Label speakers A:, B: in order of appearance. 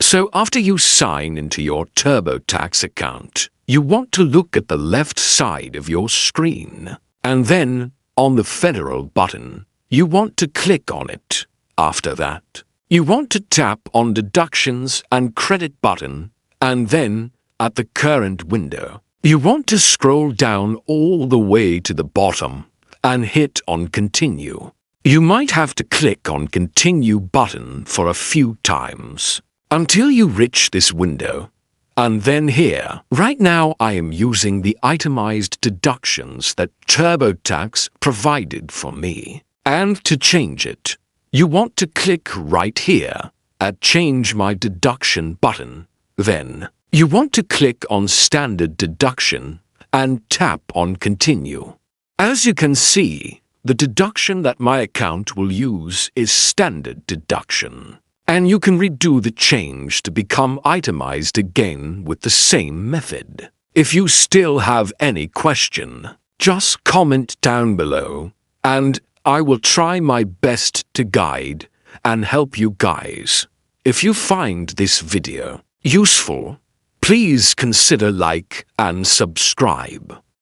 A: So after you sign into your TurboTax account, you want to look at the left side of your screen. And then, on the Federal button, you want to click on it. After that, you want to tap on Deductions and Credit button, and then, at the current window, you want to scroll down all the way to the bottom and hit on Continue. You might have to click on Continue button for a few times until you reach this window. And then here, right now I am using the itemized deductions that TurboTax provided for me. And to change it, you want to click right here at Change My Deduction button. Then, you want to click on Standard Deduction and tap on Continue. As you can see, the deduction that my account will use is Standard Deduction. And you can redo the change to become itemized again with the same method. If you still have any question, just comment down below, and I will try my best to guide and help you guys. If you find this video useful, please consider like and subscribe.